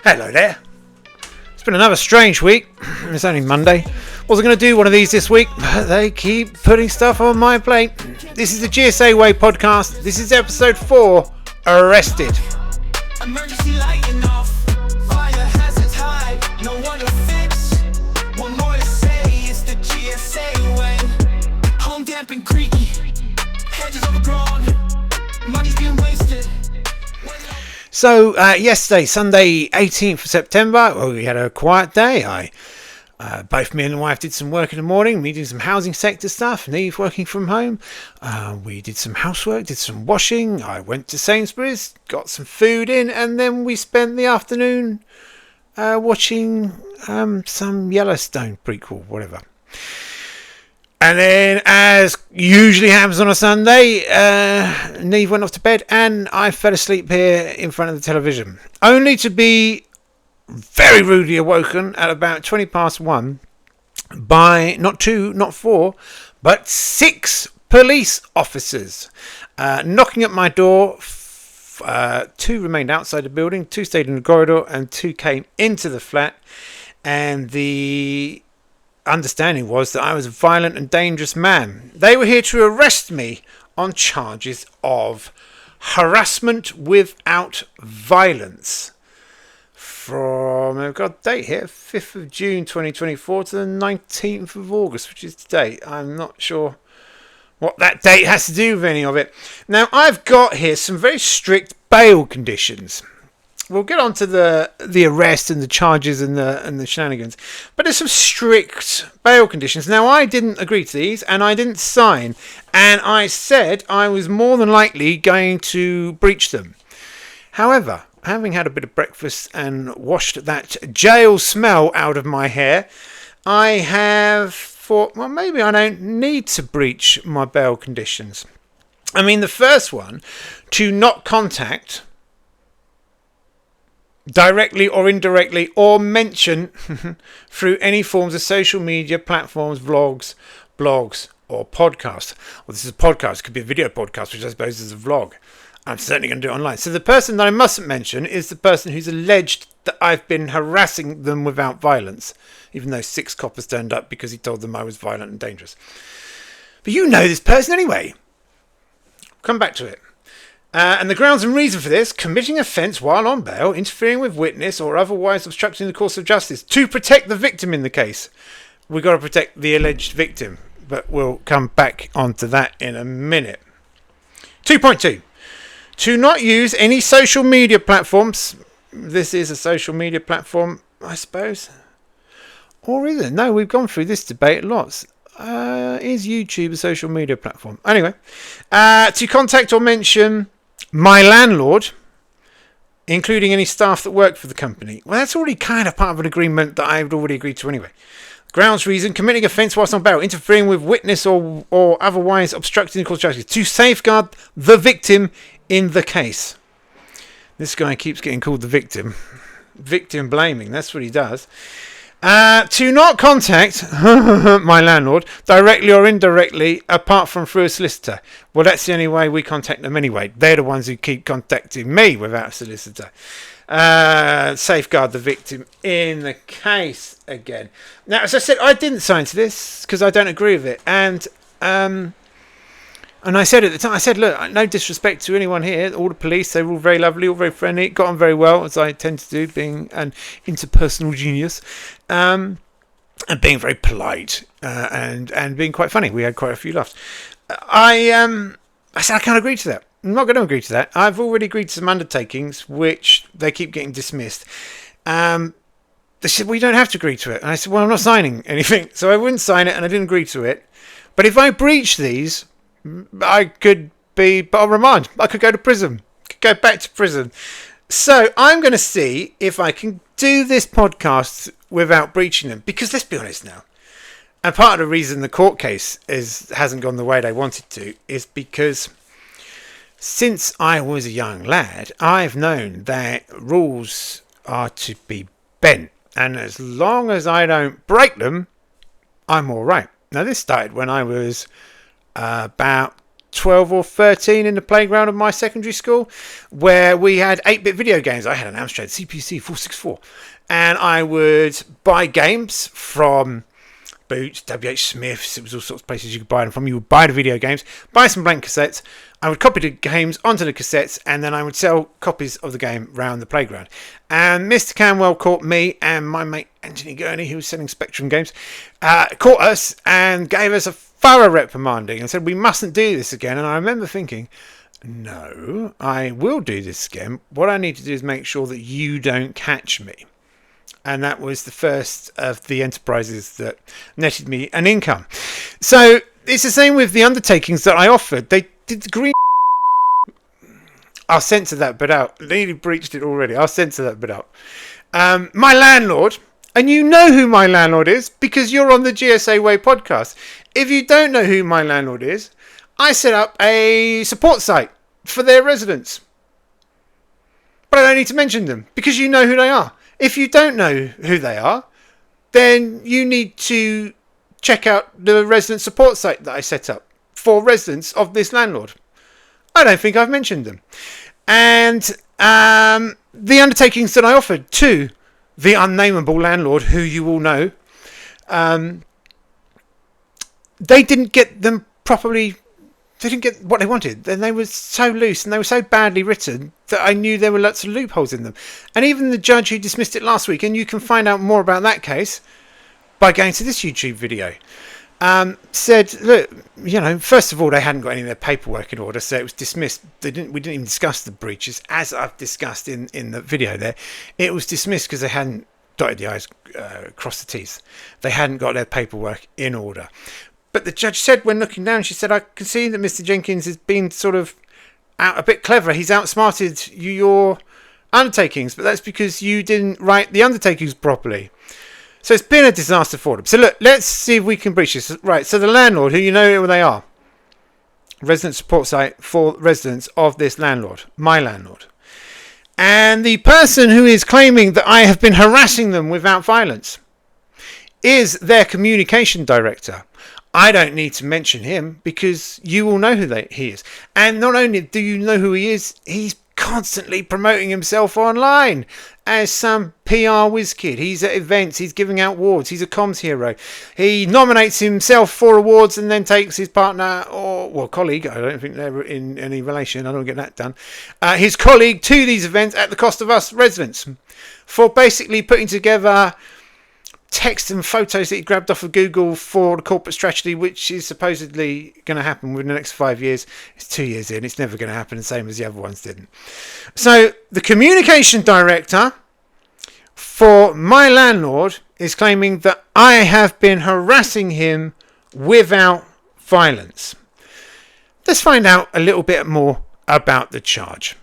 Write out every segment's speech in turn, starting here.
Hello there. It's been another strange week. It's only Monday. Wasn't going to do one of these this week, but they keep putting stuff on my plate. This is the GSA Way podcast. This is episode 4, Arrested. Emergency lighting off. Fire hazards high. No one to fix. One more to say. It's the GSA way. Home damp and creaky. Hedges overgrown. Money's being wasted. So, yesterday, Sunday, 18th of September, we had a quiet day. Both me and the wife did some work in the morning, me doing some housing sector stuff, Neve working from home. We did some housework, did some washing. I went to Sainsbury's, got some food in, and then we spent the afternoon watching some Yellowstone prequel, whatever. And then, as usually happens on a Sunday, Neve went off to bed and I fell asleep here in front of the television. Only to be very rudely awoken at about 20 past 1 by not 2, not 4, but 6 police officers knocking at my door. 2 remained outside the building, 2 stayed in the corridor, and 2 came into the flat. And the understanding was that I was a violent and dangerous man. They were here to arrest me on charges of harassment without violence. From, I've got a date here, 5th of June 2024 to the 19th of August, which is today. I'm not sure what that date has to do with any of it. Now, I've got here some very strict bail conditions. We'll get on to the arrest and the charges and the shenanigans. But there's some strict bail conditions. Now, I didn't agree to these and I didn't sign. And I said I was more than likely going to breach them. However, having had a bit of breakfast and washed that jail smell out of my hair, I have thought, well, maybe I don't need to breach my bail conditions. I mean, the first one, to not contact directly or indirectly or mention through any forms of social media platforms, vlogs, blogs or podcasts. Well, this is a podcast. It could be a video podcast, which I suppose is a vlog. I'm certainly going to do it online. So the person that I mustn't mention is the person who's alleged that I've been harassing them without violence, even though 6 coppers turned up because he told them I was violent and dangerous. But you know this person anyway. Come back to it. And the grounds and reason for this: committing offence while on bail, interfering with witness, or otherwise obstructing the course of justice to protect the victim in the case. We've got to protect the alleged victim, but we'll come back onto that in a minute. 2.2. To not use any social media platforms. This is a social media platform, I suppose. Or is it? No, we've gone through this debate lots. Is YouTube a social media platform? Anyway, to contact or mention my landlord, including any staff that work for the company. Well, that's already kind of part of an agreement that I've already agreed to anyway. Grounds reason: committing offence whilst on bail, interfering with witness or otherwise obstructing the course of justice to safeguard the victim in the case. This guy keeps getting called the victim. Victim blaming, that's what he does. To not contact my landlord directly or indirectly apart from through a solicitor. Well, that's the only way we contact them anyway. They're the ones who keep contacting me without a solicitor. Safeguard the victim in the case again. Now, as I said, I didn't sign to this because I don't agree with it. And I said at the time, I said, look, no disrespect to anyone here. All the police, they were all very lovely, all very friendly, got on very well, as I tend to do, being an interpersonal genius, and being very polite, and being quite funny. We had quite a few laughs. I said, I can't agree to that. I'm not going to agree to that. I've already agreed to some undertakings, which they keep getting dismissed. They said, well, you don't have to agree to it. And I said, well, I'm not signing anything. So I wouldn't sign it, and I didn't agree to it. But if I breach these, I could be put on remand. I could go to prison. Could go back to prison. So I'm going to see if I can do this podcast without breaching them. Because let's be honest now. And part of the reason the court case hasn't gone the way they wanted to is because since I was a young lad, I've known that rules are to be bent. And as long as I don't break them, I'm all right. Now, this started when I was about 12 or 13 in the playground of my secondary school, where we had 8-bit video games. I had an Amstrad CPC 464, and I would buy games from Boots, WH Smiths. It was all sorts of places you could buy them from. You would buy the video games, buy some blank cassettes. I would copy the games onto the cassettes, and then I would sell copies of the game round the playground. And Mr. Canwell caught me and my mate Anthony Gurney, who was selling Spectrum games, caught us and gave us a thorough reprimanding and said we mustn't do this again. And I remember thinking, no, I will do this again. What I need to do is make sure that you don't catch me. And that was the first of the enterprises that netted me an income. So it's the same with the undertakings that I offered. They did the green... I'll censor that bit out. Nearly breached it already. I'll censor that bit out. My landlord, and you know who my landlord is because you're on the GSA Way podcast. If you don't know who my landlord is, I set up a support site for their residents. But I don't need to mention them because you know who they are. If you don't know who they are, then you need to check out the resident support site that I set up for residents of this landlord. I don't think I've mentioned them. And the undertakings that I offered to the unnameable landlord, who you all know, they didn't get them properly. They didn't get what they wanted. And they were so loose and they were so badly written that I knew there were lots of loopholes in them. And even the judge who dismissed it last week, and you can find out more about that case by going to this YouTube video, said, look, you know, first of all, they hadn't got any of their paperwork in order, so it was dismissed. We didn't even discuss the breaches, as I've discussed in the video there. It was dismissed because they hadn't dotted the I's, crossed the T's. They hadn't got their paperwork in order. But the judge said, when looking down, she said, I can see that Mr. Jenkins has been sort of a bit clever. He's outsmarted your undertakings, but that's because you didn't write the undertakings properly. So it's been a disaster for them. So look, let's see if we can breach this. Right, so the landlord, who you know who they are, resident support site for residents of this landlord, my landlord. And the person who is claiming that I have been harassing them without violence is their communication director. I don't need to mention him because you all know who he is. And not only do you know who he is, he's constantly promoting himself online as some PR whiz kid. He's at events, he's giving out awards, he's a comms hero. He nominates himself for awards and then takes his partner or colleague, I don't think they're in any relation, I don't get that done, his colleague to these events at the cost of us residents for basically putting together text and photos that he grabbed off of Google for the corporate strategy, which is supposedly going to happen within the next 5 years. It's 2 years in. It's never going to happen, the same as the other ones didn't. So the communication director for my landlord is claiming that I have been harassing him without violence. Let's find out a little bit more about the charge.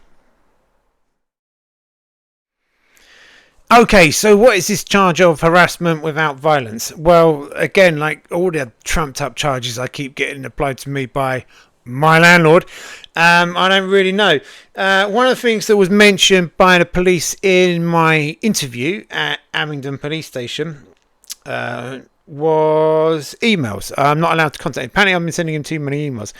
Okay, so what is this charge of harassment without violence? Well, again, like all the trumped up charges I keep getting applied to me by my landlord, I don't really know. One of the things that was mentioned by the police in my interview at Abingdon Police Station was emails. I'm not allowed to contact him. Apparently I've been sending him too many emails.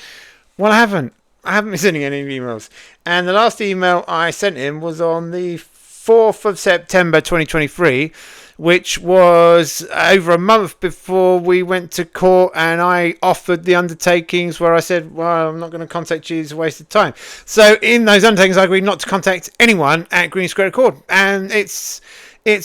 Well, I haven't been sending any emails. And the last email I sent him was on the 4th of September 2023, which was over a month before we went to court, and I offered the undertakings where I said, well, I'm not going to contact you, it's a waste of time. So in those undertakings I agreed not to contact anyone at Green Square Accord, and it's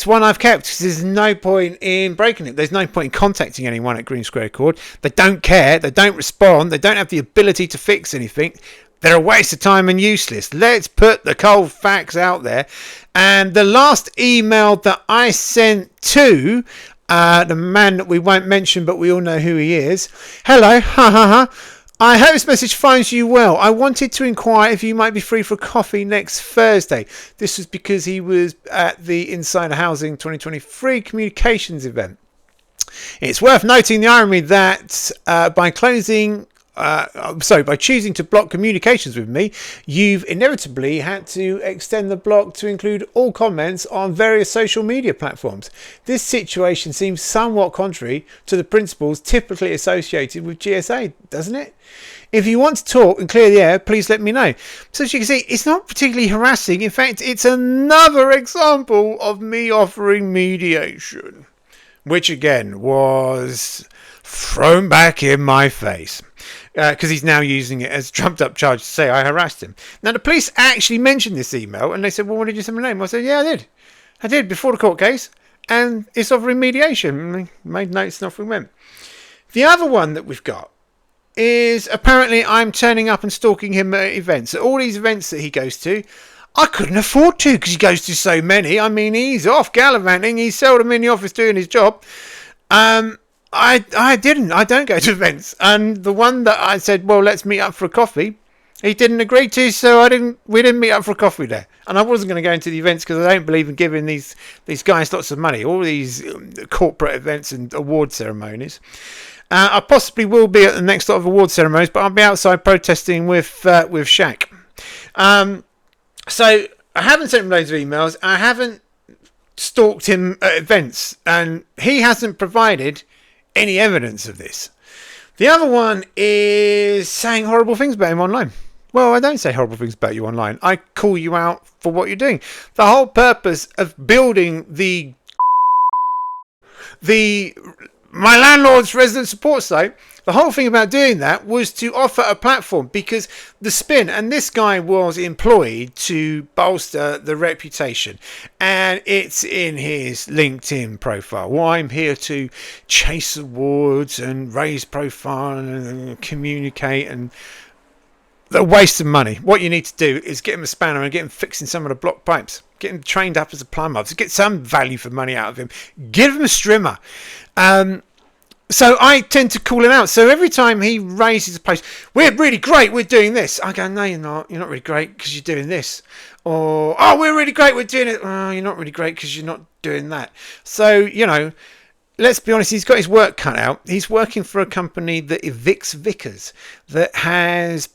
one I've kept because there's no point in breaking it. There's no point in contacting anyone at Green Square Accord. They don't care, they don't respond, they don't have the ability to fix anything. They're a waste of time and useless. Let's put the cold facts out there. And the last email that I sent to the man that we won't mention, but we all know who he is. Hello, ha ha ha. I hope this message finds you well. I wanted to inquire if you might be free for coffee next Thursday. This was because he was at the Insider Housing 2023 communications event. It's worth noting the irony that by closing by choosing to block communications with me, you've inevitably had to extend the block to include all comments on various social media platforms. This situation seems somewhat contrary to the principles typically associated with GSA, doesn't it? If you want to talk and clear the air, please let me know. So as you can see, it's not particularly harassing. In fact, it's another example of me offering mediation, which again was thrown back in my face. Because he's now using it as a trumped up charge to say I harassed him. Now, the police actually mentioned this email and they said, well, what did you say my name? I said, yeah, I did. I did before the court case. And it's offering mediation. And they made notes and off we went. The other one that we've got is apparently I'm turning up and stalking him at events. At all these events that he goes to, I couldn't afford to because he goes to so many. I mean, he's off gallivanting. He's seldom in the office doing his job. I don't go to events. And the one that I said, well, let's meet up for a coffee, he didn't agree to, so we didn't meet up for a coffee there. And I wasn't going to go into the events because I don't believe in giving these guys lots of money, all these corporate events and award ceremonies. I possibly will be at the next lot of award ceremonies, but I'll be outside protesting with Shaq. So I haven't sent him loads of emails. I haven't stalked him at events, and he hasn't provided any evidence of this. The other one is saying horrible things about him online. Well, I don't say horrible things about you online. I call you out for what you're doing. The whole purpose of building my landlord's resident support site, the whole thing about doing that was to offer a platform, because the spin, and this guy was employed to bolster the reputation, and it's in his LinkedIn profile. Well, I'm here to chase awards and raise profile and communicate, and the waste of money. What you need to do is get him a spanner and get him fixing some of the block pipes. Get him trained up as a plumber. To get some value for money out of him. Give him a strimmer. So I tend to call him out. So every time he raises a post, we're really great, we're doing this. I go, no, you're not. You're not really great because you're doing this. Or, oh, we're really great, we're doing it. Oh, you're not really great because you're not doing that. So, let's be honest, he's got his work cut out. He's working for a company that evicts vicars, that has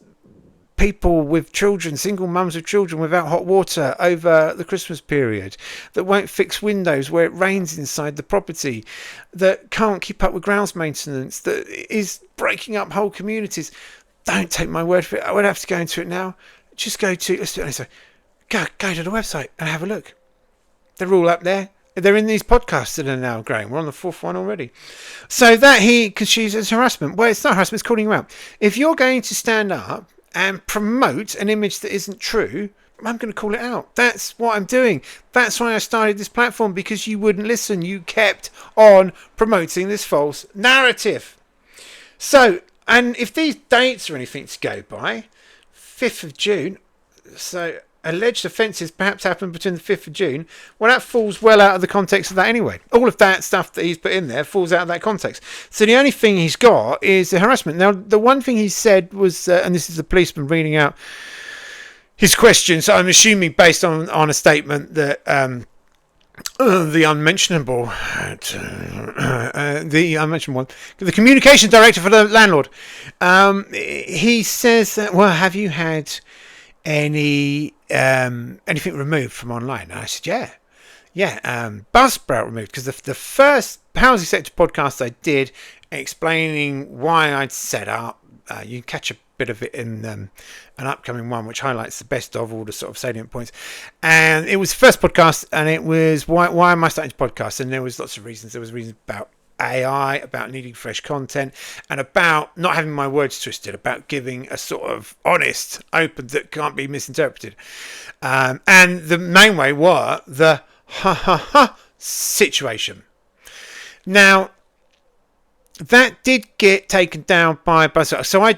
people with children, single mums with children without hot water over the Christmas period, that won't fix windows where it rains inside the property, that can't keep up with grounds maintenance, that is breaking up whole communities. Don't take my word for it. I would have to go into it now. Just go to, let's be honest, go to the website and have a look. They're all up there. They're in these podcasts that are now growing. We're on the 4th one already. So that he could choose as harassment. Well, it's not harassment, it's calling you out. If you're going to stand up and promote an image that isn't true, I'm going to call it out. That's what I'm doing. That's why I started this platform, because you wouldn't listen. You kept on promoting this false narrative. So, and if these dates are anything to go by, 5th of June, so alleged offences perhaps happened between the 5th of June, well, that falls well out of the context of that anyway. All of that stuff that he's put in there falls out of that context. So the only thing he's got is the harassment. Now, the one thing he said was, and this is the policeman reading out his question, so I'm assuming based on a statement that the unmentionable one, the communications director for the landlord, he says that, well, have you had anything removed from online? And I said, Buzzsprout removed, because the first housing sector podcast I did explaining why I'd set up, you can catch a bit of it in an upcoming one which highlights the best of all the sort of salient points, and it was the first podcast, and it was why am I starting to podcast, and there was lots of reasons. There was reasons about AI, about needing fresh content, and about not having my words twisted, about giving a sort of honest, open, that can't be misinterpreted. And the main way were the situation. Now, that did get taken down by Buzzsprout. So I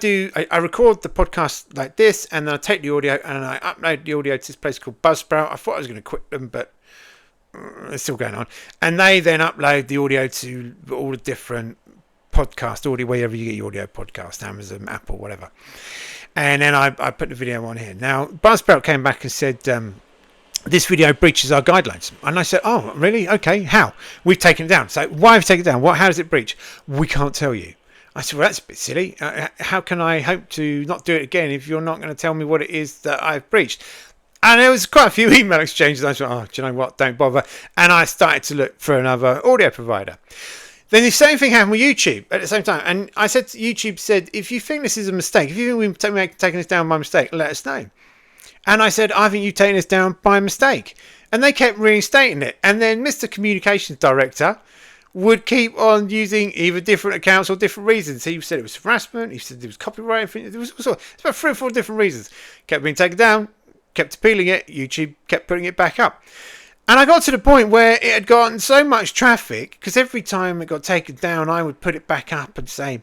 record the podcast like this, and then I take the audio and I upload the audio to this place called Buzzsprout. I thought I was going to quit them, but it's still going on. And they then upload the audio to all the different podcast audio, wherever you get your audio podcast, Amazon, Apple, whatever. And then I put the video on here. Now, Buzzsprout came back and said, this video breaches our guidelines. And I said, oh, really? Okay, how? We've taken it down. So why have you taken it down? How does it breach? We can't tell you. I said, well, that's a bit silly. How can I hope to not do it again if you're not going to tell me what it is that I've breached? And there was quite a few email exchanges. I thought, oh, do you know what? Don't bother. And I started to look for another audio provider. Then the same thing happened with YouTube at the same time. And I said, YouTube said, if you think this is a mistake, if you think we've taken this down by mistake, let us know. And I said, I think you've taken this down by mistake. And they kept reinstating it. And then Mr. Communications Director would keep on using either different accounts or different reasons. He said it was harassment. He said it was copyright. There was also, it's about 3 or 4 different reasons. Kept being taken down, kept appealing it. YouTube kept putting it back up. And I got to the point where it had gotten so much traffic, because every time it got taken down, I would put it back up and say,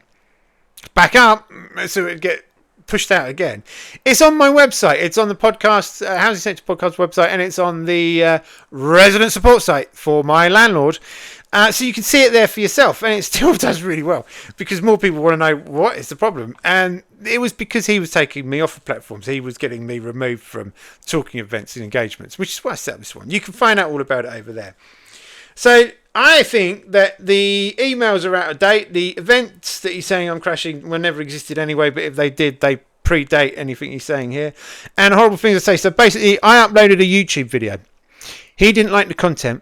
back up, so it would get pushed out again. It's on my website. It's on the podcast, Housing Sector Podcast website, and it's on the resident support site for my landlord. So you can see it there for yourself, and it still does really well, because more people want to know what is the problem. And it was because he was taking me off of platforms. He was getting me removed from talking events and engagements, which is why I set up this one. You can find out all about it over there. So I think that the emails are out of date. The events that he's saying I'm crashing were never existed anyway, but if they did, they predate anything he's saying here. And horrible things to say. So basically, I uploaded a YouTube video. He didn't like the content.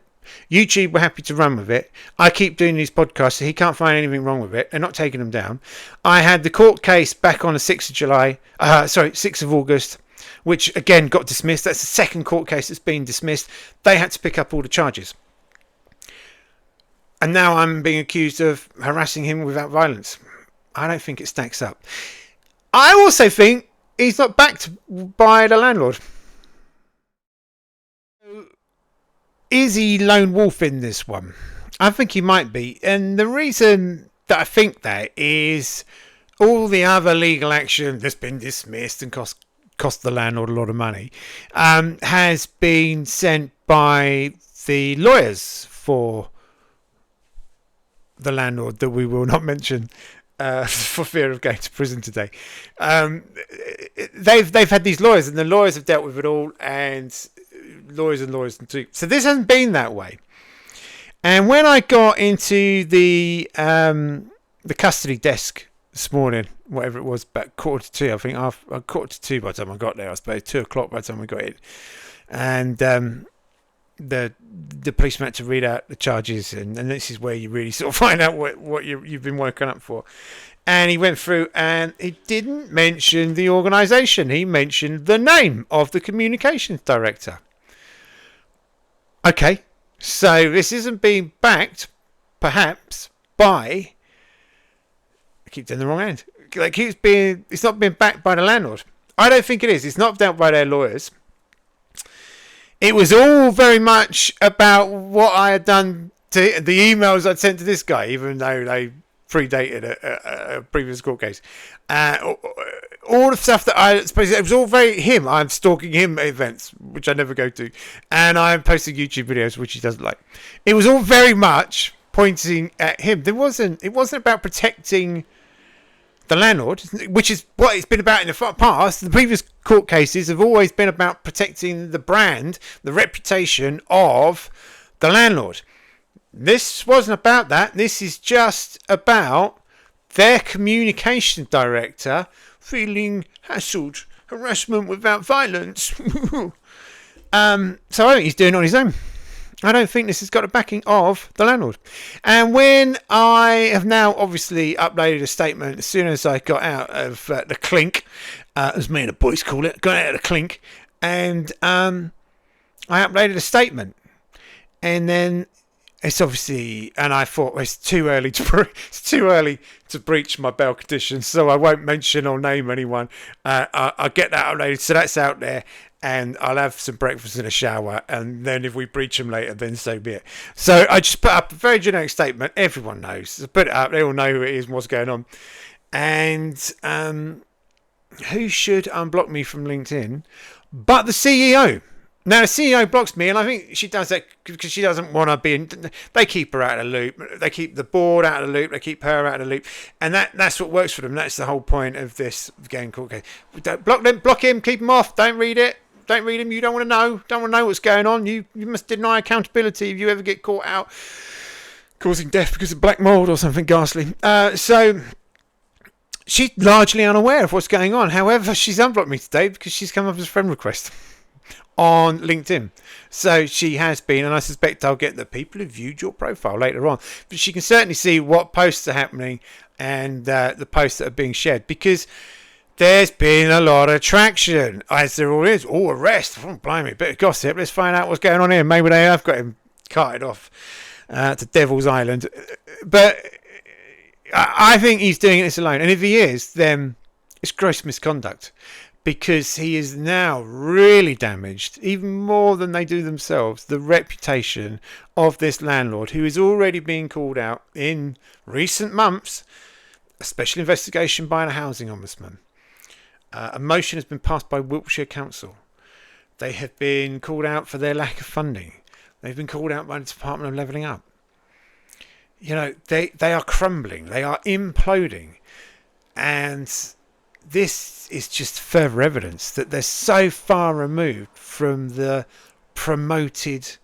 YouTube were happy to run with it. I keep doing these podcasts, so he can't find anything wrong with it. They're not taking them down. I had the court case back on the 6th of July. 6th of August, which again got dismissed. That's the second court case that's been dismissed. They had to pick up all the charges. And now I'm being accused of harassing him without violence. I don't think it stacks up. I also think he's not backed by the landlord. Is he lone wolf in this one? I think he might be. And the reason that I think that is all the other legal action that's been dismissed and cost the landlord a lot of money has been sent by the lawyers for the landlord that we will not mention for fear of going to prison today. They've had these lawyers, and the lawyers have dealt with it all, and lawyers too. So this hasn't been that way. And when I got into the custody desk this morning, whatever it was, about 1:45, I think, after 1:45 by the time I got there, I suppose 2:00 by the time we got in, and the policeman had to read out the charges, and this is where you really sort of find out what you've been woken up for. And he went through, and he didn't mention the organisation. He mentioned the name of the communications director. Okay, so this isn't being backed, perhaps, by... I keep doing the wrong end. It's not being backed by the landlord. I don't think it is. It's not backed by their lawyers. It was all very much about what I had done to the emails I'd sent to this guy, even though they predated a previous court case. All the stuff that I suppose, it was all very him. I'm stalking him at events, which I never go to, and I'm posting YouTube videos, which he doesn't like. It was all very much pointing at him. It wasn't about protecting the landlord, which is what it's been about in the past. The previous court cases have always been about protecting the brand, the reputation of the landlord. This wasn't about that. This is just about their communication director feeling hassled, harassment without violence. So I think he's doing it on his own. I don't think this has got the backing of the landlord. And when I have now obviously uploaded a statement as soon as I got out of the clink, as me and the boys call it, got out of the clink, and I uploaded a statement. And then it's obviously, and I thought it's too early to breach my bail conditions, so I won't mention or name anyone. I'll get that uploaded, so that's out there, and I'll have some breakfast and a shower, and then if we breach them later, then so be it. So I just put up a very generic statement. Everyone knows. I put it up. They all know who it is and what's going on. And who should unblock me from LinkedIn but the CEO? Now, the CEO blocks me, and I think she does that because she doesn't want to be in... They keep her out of the loop. They keep the board out of the loop. They keep her out of the loop. And that's what works for them. That's the whole point of this game court case. Don't block them. Block him. Keep him off. Don't read it. Don't read him. You don't want to know. Don't want to know what's going on. You must deny accountability if you ever get caught out causing death because of black mould or something ghastly. So she's largely unaware of what's going on. However, she's unblocked me today because she's come up as a friend request on LinkedIn. So she has been, and I suspect I'll get the people who viewed your profile later on. But she can certainly see what posts are happening and the posts that are being shared, because there's been a lot of traction, as there all is. Oh, arrest. Oh, blimey, bit of gossip. Let's find out what's going on here. Maybe they have got him carted off to Devil's Island. But I think he's doing this alone. And if he is, then it's gross misconduct, because he is now really damaged, even more than they do themselves, the reputation of this landlord, who is already being called out in recent months. A special investigation by a Housing Ombudsman. A motion has been passed by Wiltshire Council. They have been called out for their lack of funding. They've been called out by the Department of Levelling Up. You know, they are crumbling. They are imploding. And this is just further evidence that they're so far removed from the promoted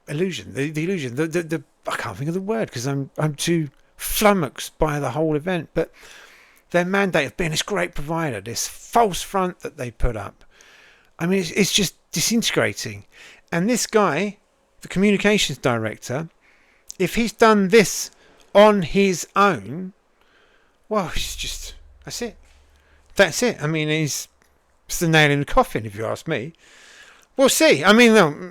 illusion. The illusion. I can't think of the word because I'm too flummoxed by the whole event. But their mandate of being this great provider, this false front that they put up, I mean, it's just disintegrating. And this guy, the communications director, if he's done this on his own, well, it's just, that's it. That's it. I mean, it's the nail in the coffin, if you ask me. We'll see. I mean, no,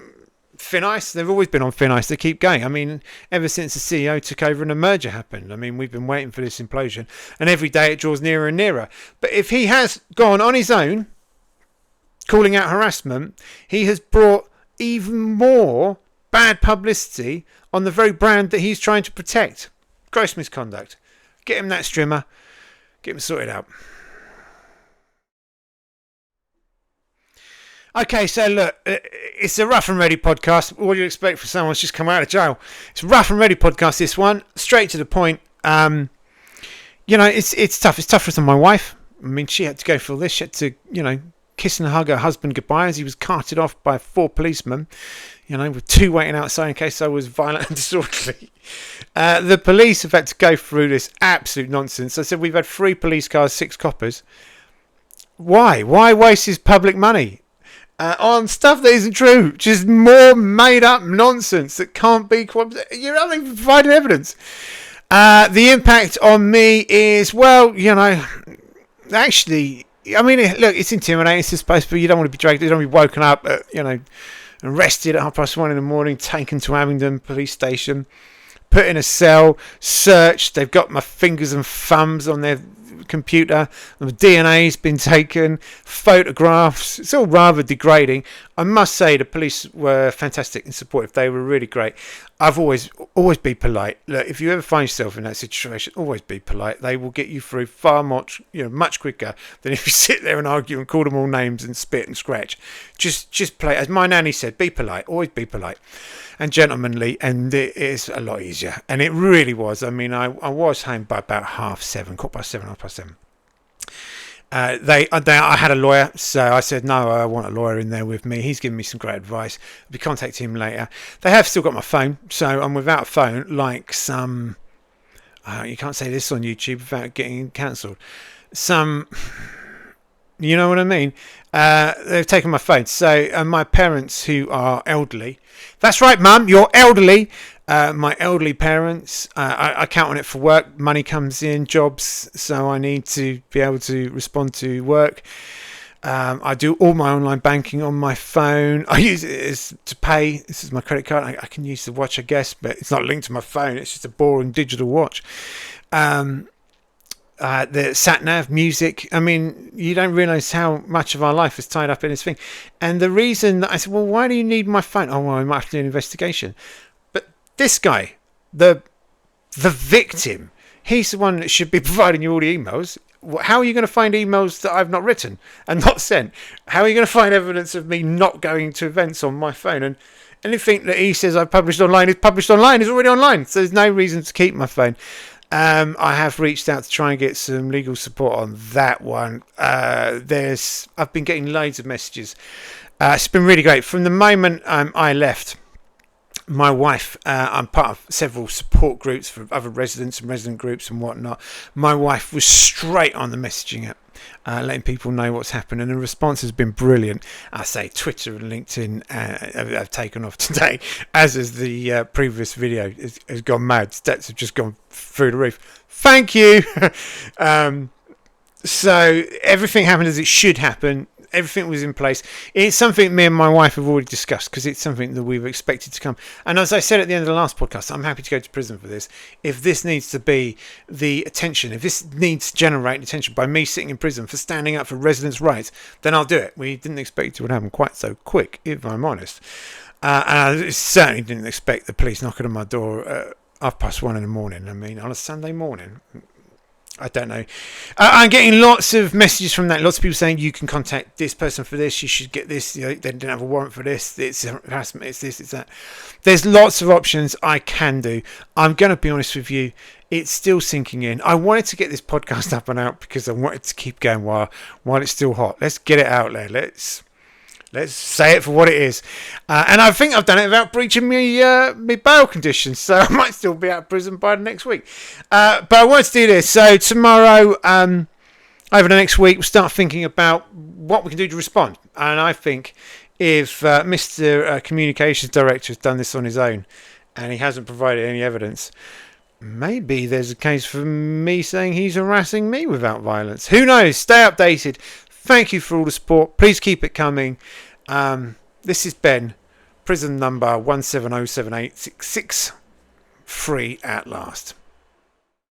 Thin Ice, they've always been on thin ice. They keep going. I mean, ever since the CEO took over and a merger happened, I mean, we've been waiting for this implosion, and every day it draws nearer and nearer. But if he has gone on his own, calling out harassment, he has brought even more bad publicity on the very brand that he's trying to protect. Gross misconduct. Get him that strimmer. Get him sorted out. Okay, so look, it's a rough and ready podcast. What do you expect for someone who's just come out of jail? It's a rough and ready podcast, this one. Straight to the point. You know, it's tough. It's tougher than my wife. I mean, she had to go through this. She had to, you know, kiss and hug her husband goodbye as he was carted off by 4 policemen, you know, with 2 waiting outside in case I was violent and disorderly. The police have had to go through this absolute nonsense. I said we've had 3 police cars, 6 coppers. Why? Why waste his public money on stuff that isn't true? Just more made up nonsense that can't be. You're not even providing evidence. The impact on me is, well, you know, actually, I mean, look, it's intimidating, it's supposed to be. You don't want to be dragged, you don't want to be woken up, you know, arrested at 1:30 in the morning, taken to Abingdon police station, put in a cell, searched. They've got my fingers and thumbs on their computer. The DNA's been taken, photographs. It's all rather degrading. I must say the police were fantastic and supportive. They were really great. I've always be polite. Look, if you ever find yourself in that situation, always be polite. They will get you through far much quicker than if you sit there and argue and call them all names and spit and scratch. Just play, as my nanny said, be polite. Always be polite and gentlemanly, and it is a lot easier. And it really was. I mean, I was home by about 7:30, 7:15. I had a lawyer, so I said, no, I want a lawyer in there with me. He's given me some great advice. I'll be contacting him later. They have still got my phone, so I'm without a phone, like some, you can't say this on YouTube without getting cancelled. Some, you know what I mean? They've taken my phone. So my parents, who are elderly, that's right, Mum, you're elderly. My elderly parents, I count on it for work. Money comes in, jobs, so I need to be able to respond to work. I do all my online banking on my phone. I use it to pay. This is my credit card. I can use the watch, I guess, but it's not linked to my phone. It's just a boring digital watch. The sat-nav, music. I mean, you don't realise how much of our life is tied up in this thing. And the reason that I said, well, why do you need my phone? Oh, well, I might have to do an investigation. But this guy, the victim, he's the one that should be providing you all the emails. How are you going to find emails that I've not written and not sent? How are you going to find evidence of me not going to events on my phone? And anything that he says I've published online is published online, is already online. So there's no reason to keep my phone. I have reached out to try and get some legal support on that one. I've been getting loads of messages. It's been really great. From the moment I left, my wife, I'm part of several support groups for other residents and resident groups and whatnot. My wife was straight on the messaging app, letting people know what's happened, and the response has been brilliant. I say Twitter and LinkedIn have taken off today, as is the previous video has gone mad. Stats have just gone through the roof. Thank you. So everything happened as it should happen. Everything was in place. It's something me and my wife have already discussed, because it's something that we've expected to come. And as I said at the end of the last podcast, I'm happy to go to prison for this. If this needs to be the attention, if this needs to generate attention by me sitting in prison for standing up for residents' rights, then I'll do it. We didn't expect it would happen quite so quick, if I'm honest. And I certainly didn't expect the police knocking on my door at 1:30 in the morning. I mean, on a Sunday morning. I don't know. I'm getting lots of messages from that. Lots of people saying you can contact this person for this. You should get this. You know, they didn't have a warrant for this. It's harassment. It's this. It's that. There's lots of options I can do. I'm going to be honest with you. It's still sinking in. I wanted to get this podcast up and out because I wanted to keep going while it's still hot. Let's get it out there. Let's say it for what it is. And I think I've done it without breaching my bail conditions. So I might still be out of prison by the next week. But I want to do this. So tomorrow, over the next week, we'll start thinking about what we can do to respond. And I think if Mr. Communications Director has done this on his own and he hasn't provided any evidence, maybe there's a case for me saying he's harassing me without violence. Who knows? Stay updated. Thank you for all the support. Please keep it coming. This is Ben, prison number 1707866, free at last.